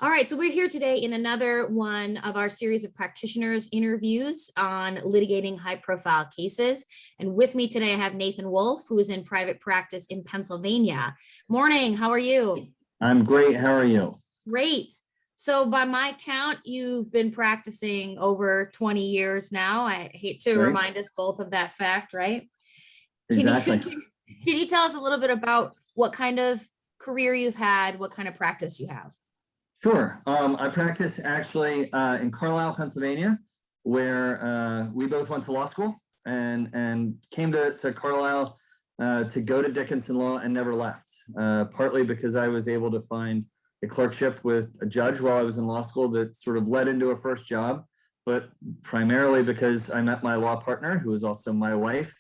All right, so we're here today in another one of our series of practitioners interviews on litigating high-profile cases. And with me today, I have Nathan Wolf, who is in private practice in Pennsylvania. Morning, how are you? I'm great. How are you? Great. So by my count, you've been practicing over 20 years now. I hate to Right. remind us both of that fact, right? Exactly. Can you tell us a little bit about what kind of career you've had, what kind of practice you have? Sure. I practice actually in Carlisle, Pennsylvania, where we both went to law school and came to Carlisle to go to Dickinson Law and never left. Partly because I was able to find a clerkship with a judge while I was in law school that sort of led into a first job, but primarily because I met my law partner, who is also my wife,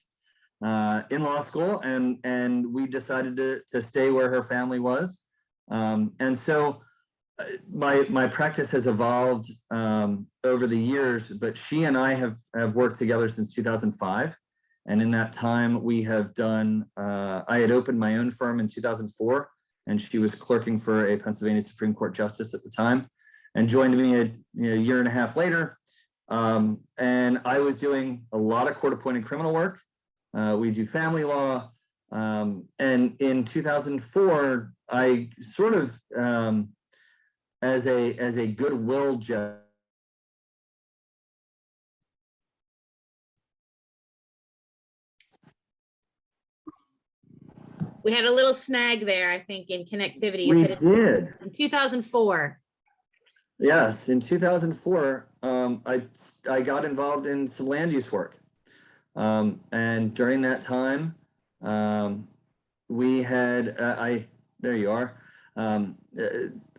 in law school, and we decided to stay where her family was. And so my practice has evolved over the years, but she and I have worked together since 2005. And in that time, we have done, I had opened my own firm in 2004, and she was clerking for a Pennsylvania Supreme Court justice at the time, and joined me a year and a half later. And I was doing a lot of court-appointed criminal work. We do family law. And in 2004, I sort of, as a goodwill gesture. We had a little snag there, I think, in connectivity. We did. In 2004. Yes, in 2004, I got involved in some land use work. And during that time, we had, there you are.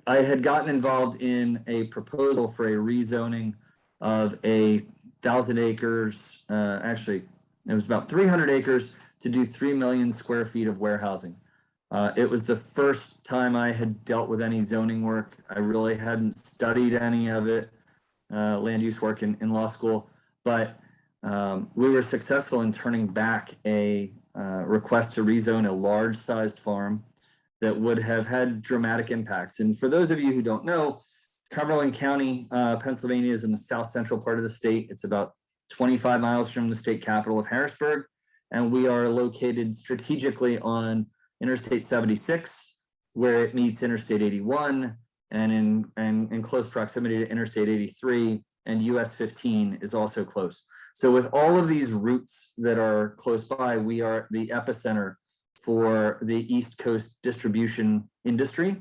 I had gotten involved in a proposal for a rezoning of 1,000 acres. Actually, it was about 300 acres to do 3 million square feet of warehousing. It was the first time I had dealt with any zoning work. I really hadn't studied any of it, land use work in law school, but we were successful in turning back a request to rezone a large-sized farm that would have had dramatic impacts. And for those of you who don't know, Cumberland County, Pennsylvania is in the south central part of the state. It's about 25 miles from the state capital of Harrisburg. And we are located strategically on Interstate 76, where it meets Interstate 81, and in close proximity to Interstate 83, and US 15 is also close. So with all of these routes that are close by, we are the epicenter for the East Coast distribution industry.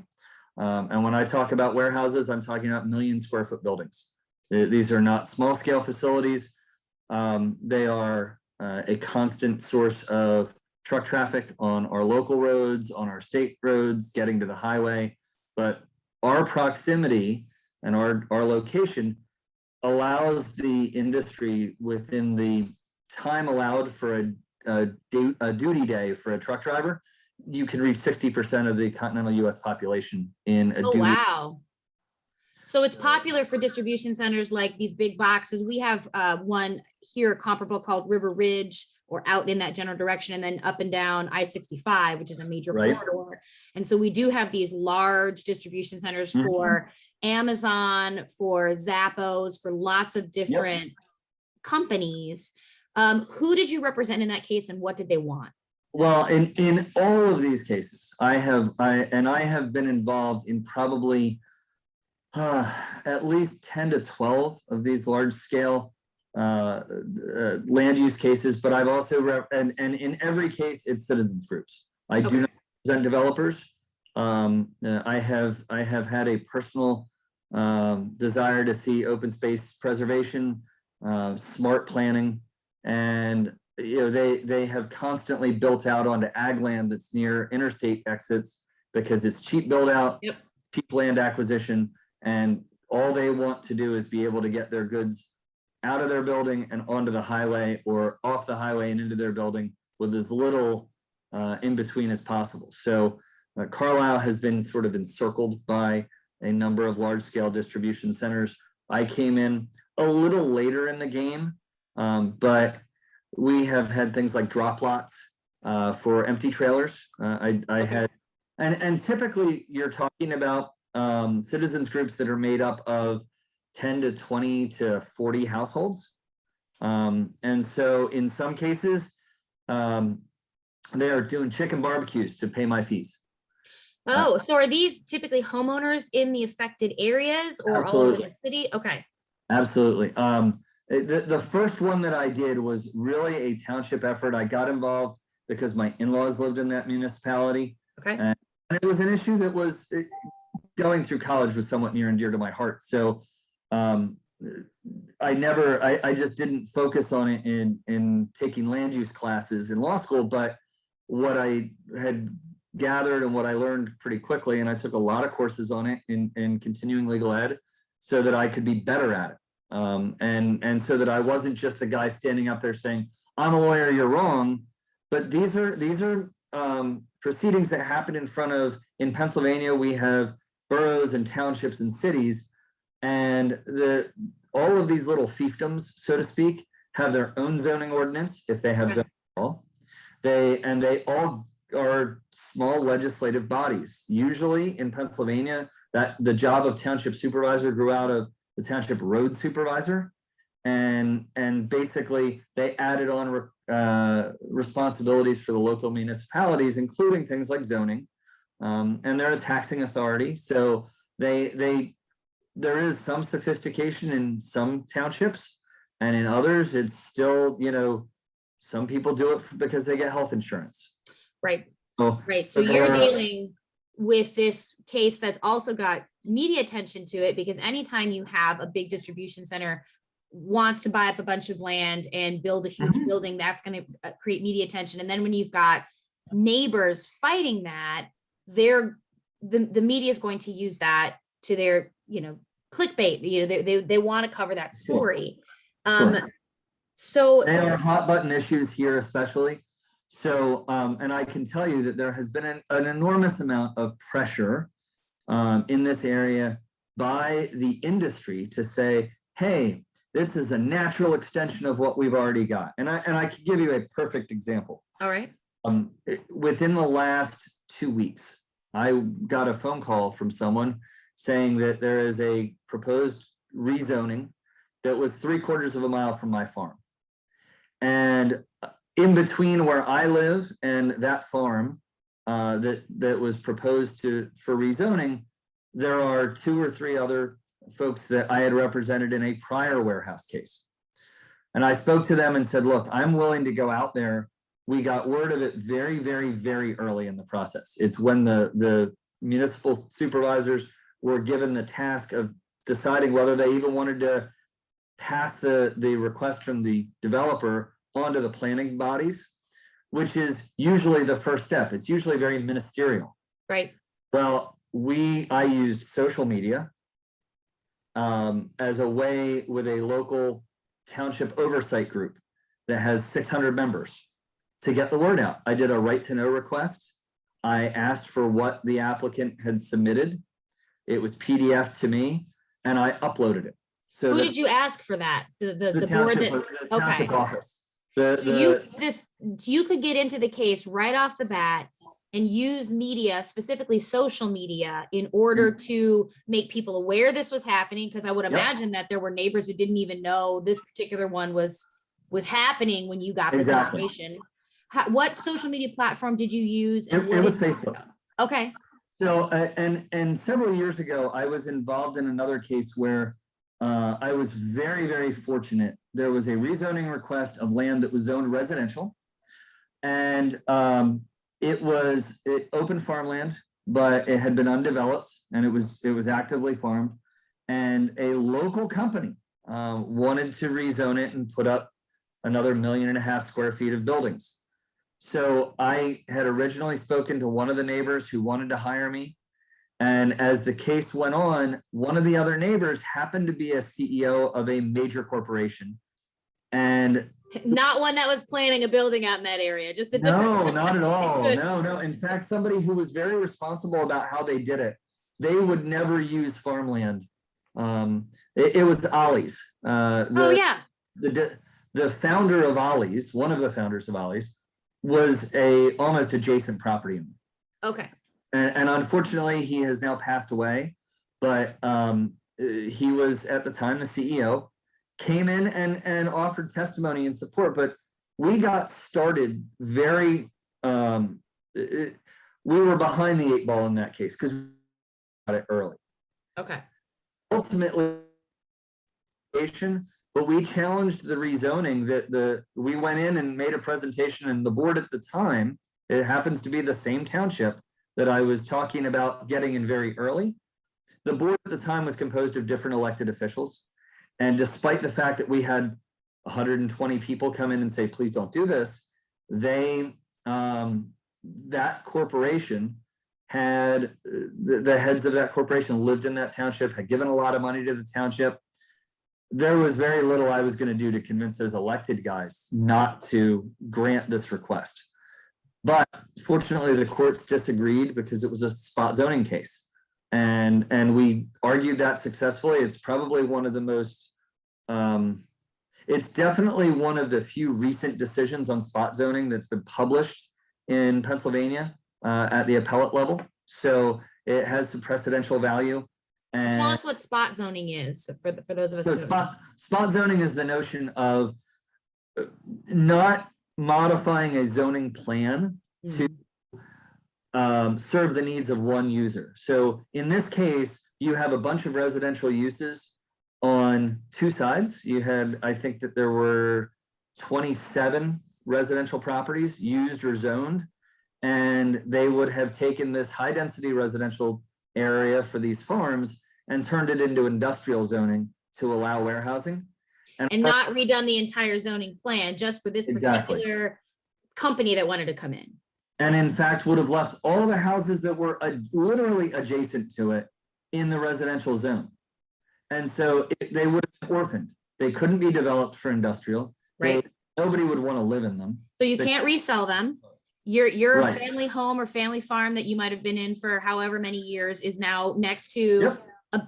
And when I talk about warehouses, I'm talking about 1,000,000 square foot buildings. These are not small scale facilities. They are a constant source of truck traffic on our local roads, on our state roads, getting to the highway. But our proximity and our location allows the industry, within the time allowed for a duty day for a truck driver, you can reach 60% of the continental US population in a duty. Wow. So it's popular for distribution centers like these big boxes. We have one here comparable called River Ridge, or out in that general direction, and then up and down I-65, which is a major corridor. And so we do have these large distribution centers for Amazon, for Zappos, for lots of different companies. Who did you represent in that case, and what did they want? Well, in all of these cases, I have been involved in probably at least 10 to 12 of these large scale land use cases, but I've also and in every case it's citizens groups. I do not represent developers. I have had a personal desire to see open space preservation, smart planning, and they have constantly built out onto ag land that's near interstate exits because it's cheap build out, cheap land acquisition, and all they want to do is be able to get their goods out of their building and onto the highway, or off the highway and into their building with as little in between as possible. So Carlisle has been sort of encircled by a number of large scale distribution centers. I came in a little later in the game, but we have had things like drop lots for empty trailers. I had, and typically you're talking about citizens groups that are made up of 10 to 20 to 40 households. And so in some cases, they are doing chicken barbecues to pay my fees. Oh, so are these typically homeowners in the affected areas or all over the city? Okay. Absolutely. The first one that I did was really a township effort. I got involved because my in-laws lived in that municipality. Okay. And it was an issue that was going through college was somewhat near and dear to my heart. So I just didn't focus on it in taking land use classes in law school, but what I had gathered and what I learned pretty quickly, and I took a lot of courses on it in continuing legal ed so that I could be better at it. And so that I wasn't just the guy standing up there saying, I'm a lawyer, you're wrong. But these are proceedings that happen in Pennsylvania, we have boroughs and townships and cities, and all of these little fiefdoms, so to speak, have their own zoning ordinance if they have zoning law. They all are small legislative bodies. Usually in Pennsylvania, that the job of township supervisor grew out of the township road supervisor, and basically they added on responsibilities for the local municipalities, including things like zoning, and they're a taxing authority. So there is some sophistication in some townships, and in others, it's still, some people do it because they get health insurance. Right. So, right. So you're dealing with this case that's also got media attention to it, because anytime you have a big distribution center wants to buy up a bunch of land and build a huge building, that's going to create media attention. And then when you've got neighbors fighting that, the media is going to use that to their, clickbait. They want to cover that story. Sure. So they are hot button issues here, especially. So, and I can tell you that there has been an enormous amount of pressure in this area by the industry to say, hey, this is a natural extension of what we've already got. And I can give you a perfect example. All right. Within the last 2 weeks, I got a phone call from someone saying that there is a proposed rezoning that was 3/4 of a mile from my farm. And in between where I live and that farm that was proposed for rezoning, there are 2 or 3 other folks that I had represented in a prior warehouse case. And I spoke to them and said, look, I'm willing to go out there. We got word of it very, very, very early in the process. It's when the municipal supervisors were given the task of deciding whether they even wanted to pass the request from the developer onto the planning bodies, which is usually the first step. It's usually very ministerial. Right. Well, I used social media as a way with a local township oversight group that has 600 members to get the word out. I did a right to know request. I asked for what the applicant had submitted. It was PDF to me, and I uploaded it. So who did you ask for that? The board that, the township office. You could get into the case right off the bat and use media, specifically social media, in order to make people aware this was happening. Because I would imagine that there were neighbors who didn't even know this particular one was happening when you got this information. What social media platform did you use? And it was Facebook. Okay. So, and several years ago, I was involved in another case where I was very, very fortunate. There was a rezoning request of land that was zoned residential, and it was open farmland, but it had been undeveloped, and it was actively farmed. And a local company wanted to rezone it and put up another 1.5 million square feet of buildings. So I had originally spoken to one of the neighbors who wanted to hire me. And as the case went on, one of the other neighbors happened to be a CEO of a major corporation. And not one that was planning a building out in that area, just a no, not at all. No. In fact, somebody who was very responsible about how they did it. They would never use farmland. It was Ollie's. The founder of Ollie's, one of the founders of Ollie's, was a almost adjacent property owner. Okay. And unfortunately, he has now passed away. but he was at the time the CEO, came in and offered testimony in support. But we got started very, we were behind the 8 ball in that case because we got it early. Okay. Ultimately, but we challenged the rezoning that we went in and made a presentation, and the board at the time, it happens to be the same township that I was talking about getting in very early. The board at the time was composed of different elected officials. And despite the fact that we had 120 people come in and say, please don't do this, they, that corporation had, the heads of that corporation lived in that township, had given a lot of money to the township. There was very little I was going to do to convince those elected guys not to grant this request. But fortunately, the courts disagreed because it was a spot zoning case. And we argued that successfully. It's probably one of the most, it's definitely one of the few recent decisions on spot zoning that's been published in Pennsylvania at the appellate level. So it has some precedential value. And Tell us what spot zoning is for those of us. So spot zoning is the notion of not modifying a zoning plan to serve the needs of one user. So in this case, you have a bunch of residential uses on 2 sides. You had, I think that there were 27 residential properties used or zoned, and they would have taken this high density residential area for these farms and turned it into industrial zoning to allow warehousing. And not redone the entire zoning plan just for this particular company that wanted to come in. And in fact, would have left all the houses that were literally adjacent to it in the residential zone. And so they would have been orphaned. They couldn't be developed for industrial. Right. Nobody would want to live in them. So you can't resell them. Your Right. family home or family farm that you might have been in for however many years is now next to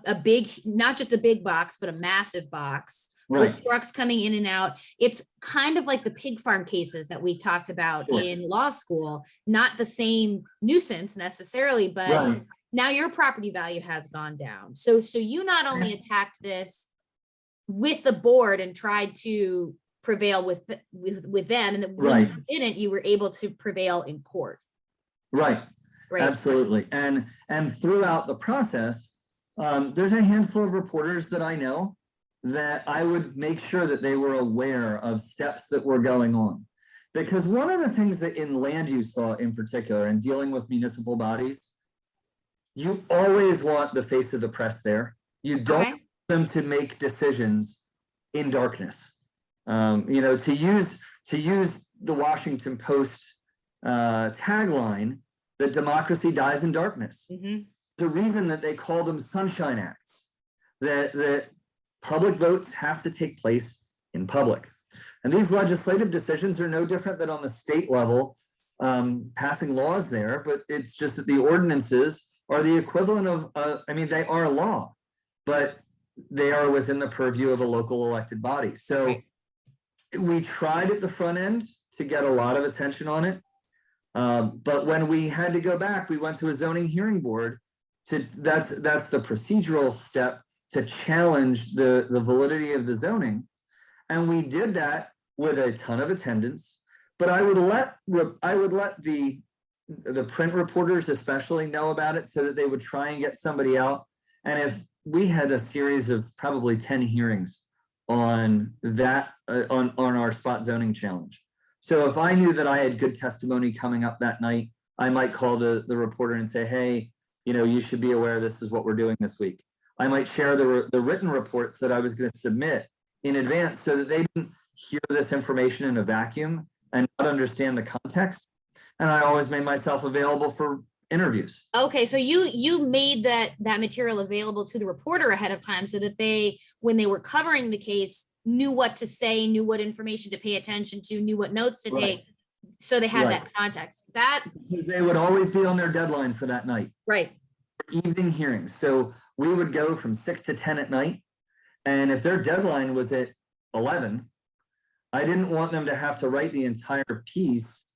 a big, not just a big box, but a massive box. Right. With trucks coming in and out. It's kind of like the pig farm cases that we talked about Sure. in law school, not the same nuisance necessarily, but Right. now your property value has gone down. So you not only attacked this with the board and tried to prevail with them, and when Right. you didn't, you were able to prevail in court. Right. Right. Absolutely. And throughout the process, there's a handful of reporters that I know that I would make sure that they were aware of steps that were going on. Because one of the things that in land use law in particular, and dealing with municipal bodies, you always want the face of the press there. You don't want them to make decisions in darkness. You know, to use the Washington Post tagline that democracy dies in darkness. Mm-hmm. The reason that they call them sunshine acts, that public votes have to take place in public. And these legislative decisions are no different than on the state level, passing laws there, but it's just that the ordinances are the equivalent of, I mean, they are law, but they are within the purview of a local elected body. So we tried at the front end to get a lot of attention on it. But when we had to go back, we went to a zoning hearing board that's the procedural step to challenge the validity of the zoning. And we did that with a ton of attendance, but I would let the print reporters especially know about it so that they would try and get somebody out. And if we had a series of probably 10 hearings on that, on our spot zoning challenge. So if I knew that I had good testimony coming up that night, I might call the reporter and say, hey, you know, you should be aware this is what we're doing this week. I might share the written reports that I was going to submit in advance so that they didn't hear this information in a vacuum and not understand the context. And I always made myself available for interviews. Okay, so you made that material available to the reporter ahead of time so that they, when they were covering the case, knew what to say, knew what information to pay attention to, knew what notes to take. So they had that context. Because they would always be on their deadline for that night. Right. Evening hearings. So we would go from 6 to 10 at night. And if their deadline was at 11, I didn't want them to have to write the entire piece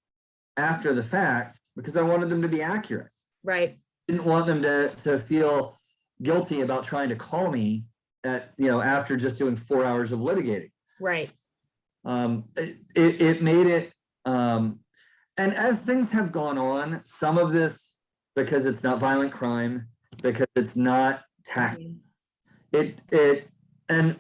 after the fact because I wanted them to be accurate. Right. Didn't want them to feel guilty about trying to call me after just doing 4 hours of litigating. Right. It made it, and as things have gone on, some of this, because it's not violent crime, because it's not tax, and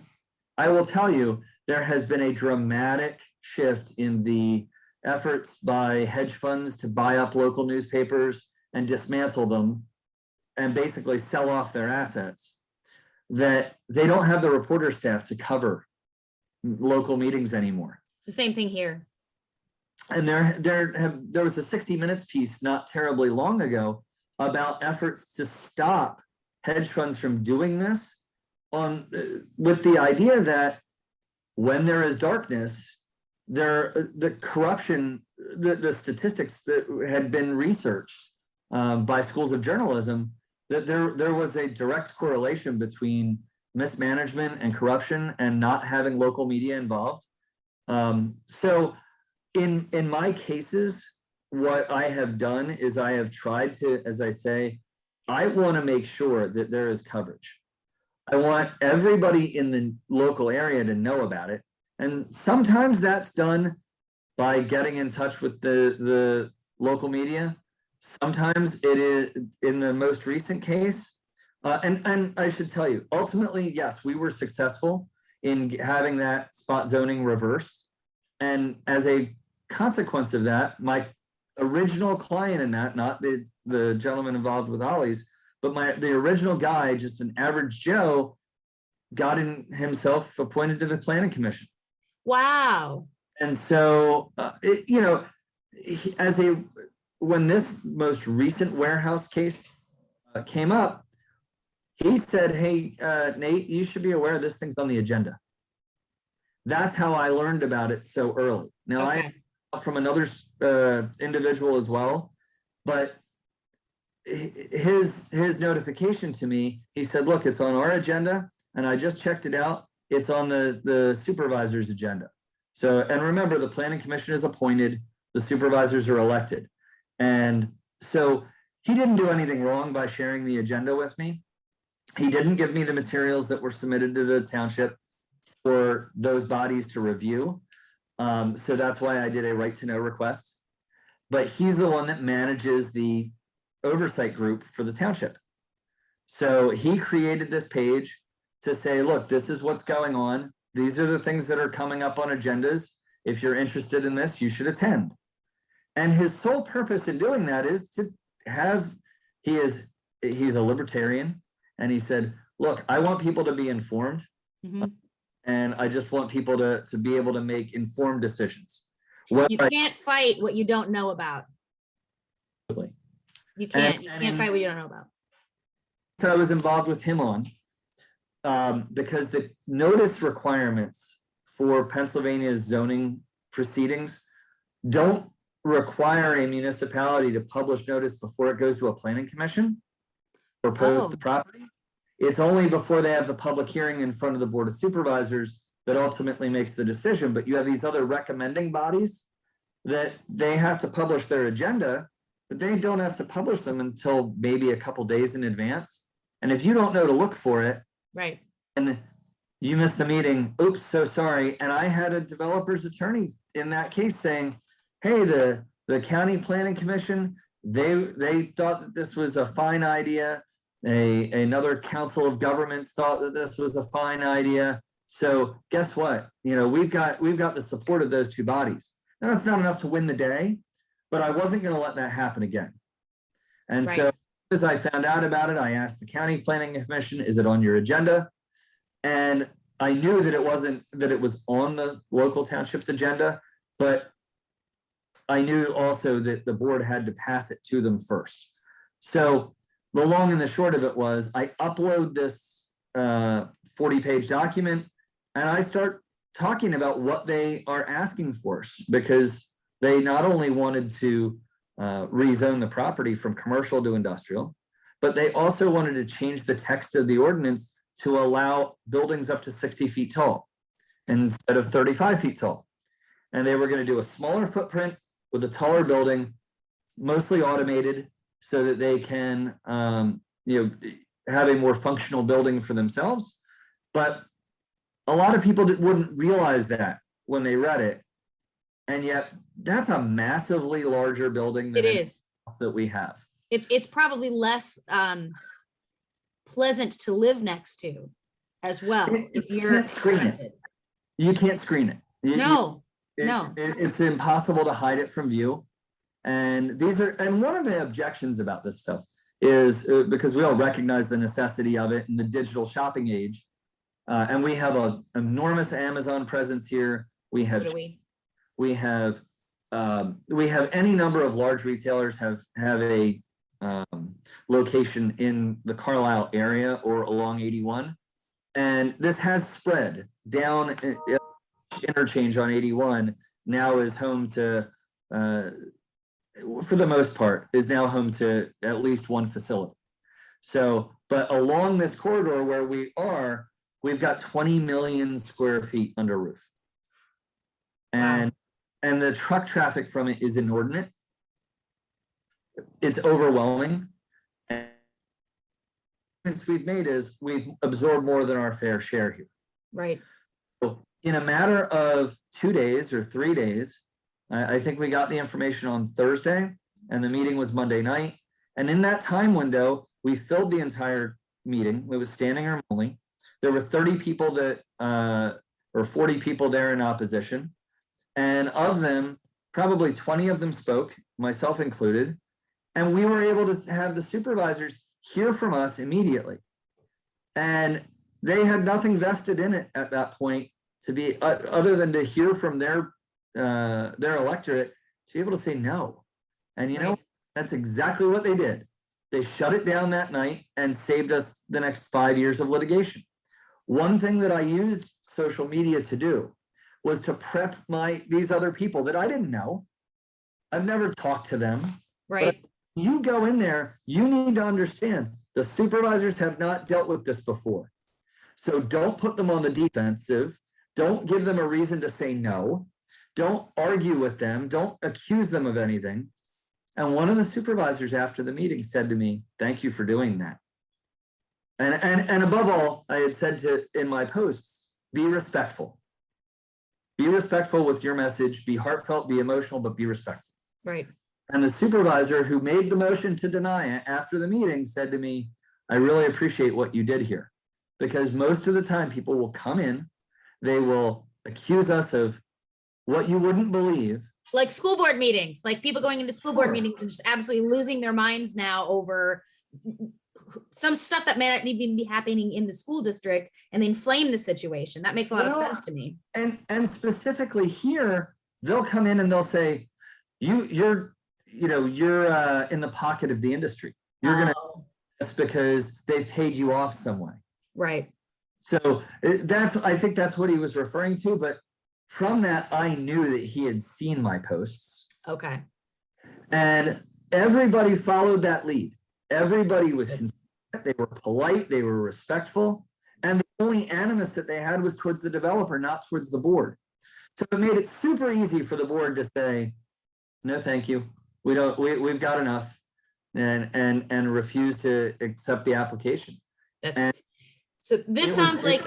I will tell you, there has been a dramatic shift in the efforts by hedge funds to buy up local newspapers and dismantle them and basically sell off their assets, that they don't have the reporter staff to cover local meetings anymore. It's the same thing here. And there was a 60 Minutes piece not terribly long ago about efforts to stop hedge funds from doing this with the idea that when there is darkness, the corruption, the statistics that had been researched by schools of journalism, that there was a direct correlation between mismanagement and corruption and not having local media involved. So in my cases, what I have done is I have tried to, as I say, I want to make sure that there is coverage. I want everybody in the local area to know about it. And sometimes that's done by getting in touch with the local media. Sometimes it is, in the most recent case, and I should tell you, ultimately, yes, we were successful in having that spot zoning reversed. And as a consequence of that, my original client in that, not the gentleman involved with Ollie's, but the original guy, just an average Joe, got himself appointed to the planning commission. Wow. And so, when this most recent warehouse case came up, he said, "Hey, Nate, you should be aware this thing's on the agenda." That's how I learned about it so early. Now, Okay. I from another individual as well, but his notification to me, he said, "Look, it's on our agenda, and I just checked it out. It's on the supervisor's agenda." So, and remember, the planning commission is appointed, the supervisors are elected. And so he didn't do anything wrong by sharing the agenda with me. He didn't give me the materials that were submitted to the township for those bodies to review. So that's why I did a right to know request. But he's the one that manages the oversight group for the township. So he created this page to say, look, this is what's going on. These are the things that are coming up on agendas. If you're interested in this, you should attend. And his sole purpose in doing that is to have, he's a libertarian. And he said, look, I want people to be informed. Mm-hmm. And I just want people to be able to make informed decisions. You can't fight what you don't know about. You can't fight what you don't know about. So I was involved with him on, because the notice requirements for Pennsylvania's zoning proceedings don't require a municipality to publish notice before it goes to a planning commission or post the property. It's only before they have the public hearing in front of the Board of Supervisors that ultimately makes the decision. But you have these other recommending bodies that they have to publish their agenda, but they don't have to publish them until maybe a couple days in advance. And if you don't know to look for it, right, and you missed the meeting, oops, so sorry. And I had a developer's attorney in that case saying, hey, the county planning commission, they thought that this was a fine idea. Another council of governments thought that this was a fine idea. So guess what? We've got the support of those two bodies. Now, that's not enough to win the day, but I wasn't going to let that happen again. And so as I found out about it, I asked the county planning commission, is it on your agenda? And I knew that it wasn't, that it was on the local township's agenda, but I knew also that the board had to pass it to them first. So the long and the short of it was I upload this 40-page document and I start talking about what they are asking for, because they not only wanted to rezone the property from commercial to industrial, but they also wanted to change the text of the ordinance to allow buildings up to 60 feet tall instead of 35 feet tall. And they were going to do a smaller footprint with a taller building, mostly automated, so that they can, have a more functional building for themselves. But a lot of people wouldn't realize that when they read it. And yet that's a massively larger building than It is. that we have. It's probably less pleasant to live next to as well. If you're can't screen it. You can't screen it. No. It's impossible to hide it from view. And one of the objections about this stuff is because we all recognize the necessity of it in the digital shopping age. And we have an enormous Amazon presence here. We have any number of large retailers have a location in the Carlisle area or along 81. And this has spread down. Interchange on 81 now is home to, for the most part, is now home to at least one facility. So, but along this corridor where we are, we've got 20 million square feet under roof. And the truck traffic from it is inordinate. It's overwhelming. And we've made is we've absorbed more than our fair share here. Right. So in a matter of 2 days or 3 days, I think we got the information on Thursday and the meeting was Monday night. And in that time window, we filled the entire meeting. It was standing room only. There were 30 people that, or 40 people there in opposition. And of them, probably 20 of them spoke, myself included. And we were able to have the supervisors hear from us immediately. And they had nothing vested in it at that point to be, other than to hear from their electorate, to be able to say no. And you know, that's exactly what they did. They shut it down that night and saved us the next 5 years of litigation. One thing that I used social media to do was to prep these other people that I didn't know. I've never talked to them. Right. But you go in there, you need to understand the supervisors have not dealt with this before. So don't put them on the defensive. Don't give them a reason to say no. Don't argue with them. Don't accuse them of anything. And one of the supervisors after the meeting said to me, "Thank you for doing that." And above all, I had said in my posts, be respectful. Be respectful with your message, be heartfelt, be emotional, but be respectful. Right. And the supervisor who made the motion to deny it after the meeting said to me, "I really appreciate what you did here." Because most of the time people will come in, they will accuse us of what you wouldn't believe. Like school board meetings, like people going into school board meetings and just absolutely losing their minds now over some stuff that may not even be happening in the school district, and they inflame the situation. That makes a lot of sense to me. And specifically here, they'll come in and they'll say, you're in the pocket of the industry. You're gonna just because they've paid you off some way. Right. So I think that's what he was referring to. But from that, I knew that he had seen my posts. Okay. And everybody followed that lead. Everybody was considerate, they were polite, they were respectful, and the only animus that they had was towards the developer, not towards the board. So it made it super easy for the board to say, "No, thank you. We've got enough," and refuse to accept the application. So this sounds like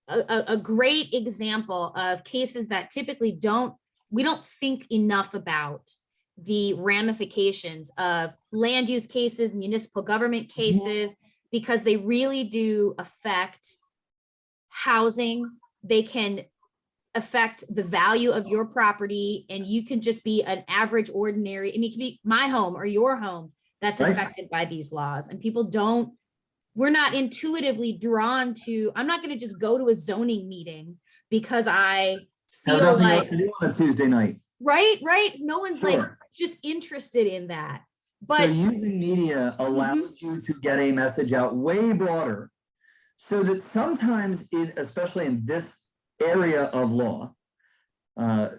a great example of cases that typically we don't think enough about the ramifications of land use cases, municipal government cases, because they really do affect housing. They can affect the value of your property, and you can just be an average, ordinary, I mean, it can be my home or your home that's affected by these laws. And we're not intuitively drawn to, I'm not going to just go to a zoning meeting because I feel like to do on a Tuesday night. Right. No one's like just interested in that. But so using media allows you to get a message out way broader, so that sometimes especially in this area of law,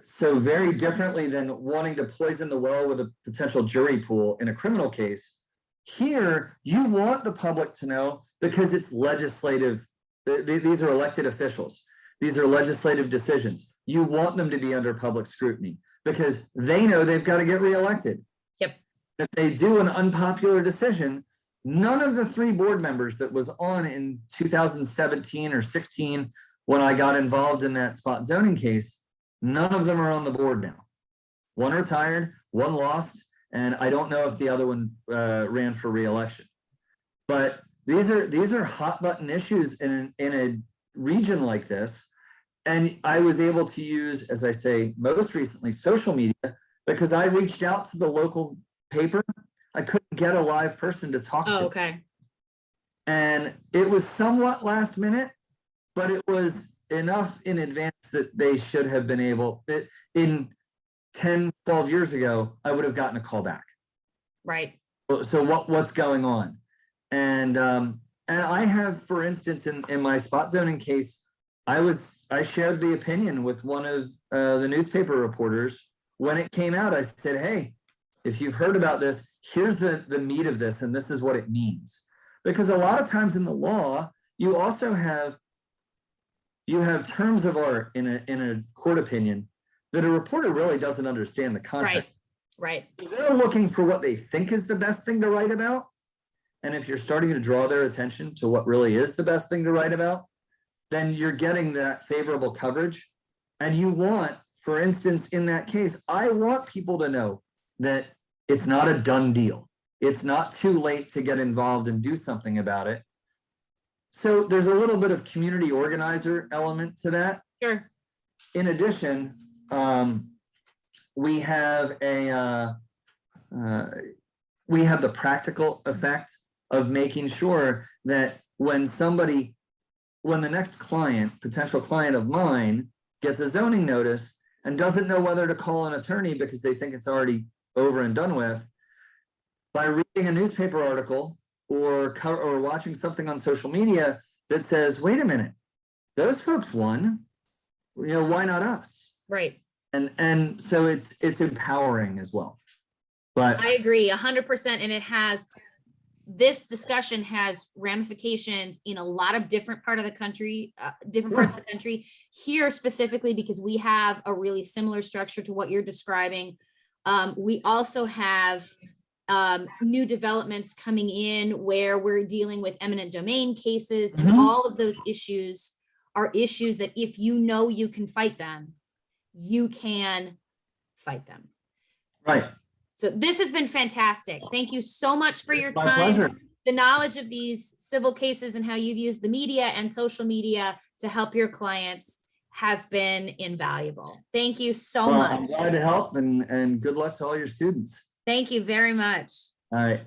so very differently than wanting to poison the well with a potential jury pool in a criminal case, here you want the public to know because it's legislative. These are elected officials. These are legislative decisions. You want them to be under public scrutiny because they know they've got to get reelected. Yep. If they do an unpopular decision, none of the 3 board members that was on in 2017 or 16 when I got involved in that spot zoning case, none of them are on the board now. One retired, one lost, and I don't know if the other one ran for re-election. But these are hot button issues in a region like this. And I was able to use, as I say, most recently, social media, because I reached out to the local paper. I couldn't get a live person to talk to. Oh, okay. And it was somewhat last minute, but it was enough in advance that they should have been able, that in 10, 12 years ago, I would have gotten a call back. Right. So what's going on? And I have, for instance, in my spot zoning case, I shared the opinion with one of the newspaper reporters when it came out. I said, hey, if you've heard about this, here's the meat of this, and this is what it means. Because a lot of times in the law, you also have terms of art in a court opinion that a reporter really doesn't understand the context. Right. They're looking for what they think is the best thing to write about. And if you're starting to draw their attention to what really is the best thing to write about, then you're getting that favorable coverage. And you want, for instance, in that case, I want people to know that it's not a done deal. It's not too late to get involved and do something about it. So there's a little bit of community organizer element to that. Sure. In addition, we have the practical effect of making sure that when the next potential client of mine gets a zoning notice and doesn't know whether to call an attorney because they think it's already over and done with, by reading a newspaper article or watching something on social media that says, wait a minute, those folks won, why not us? Right. And so it's empowering as well. But I agree 100%. And this discussion has ramifications in a lot of different parts of the country. Here specifically, because we have a really similar structure to what you're describing. We also have new developments coming in where we're dealing with eminent domain cases, and all of those issues are issues that if you can fight them, you can fight them. Right. So this has been fantastic. Thank you so much for your My time. pleasure. The knowledge of these civil cases and how you've used the media and social media to help your clients has been invaluable. Thank you so much. I'm glad to help, and good luck to all your students. Thank you very much. All right.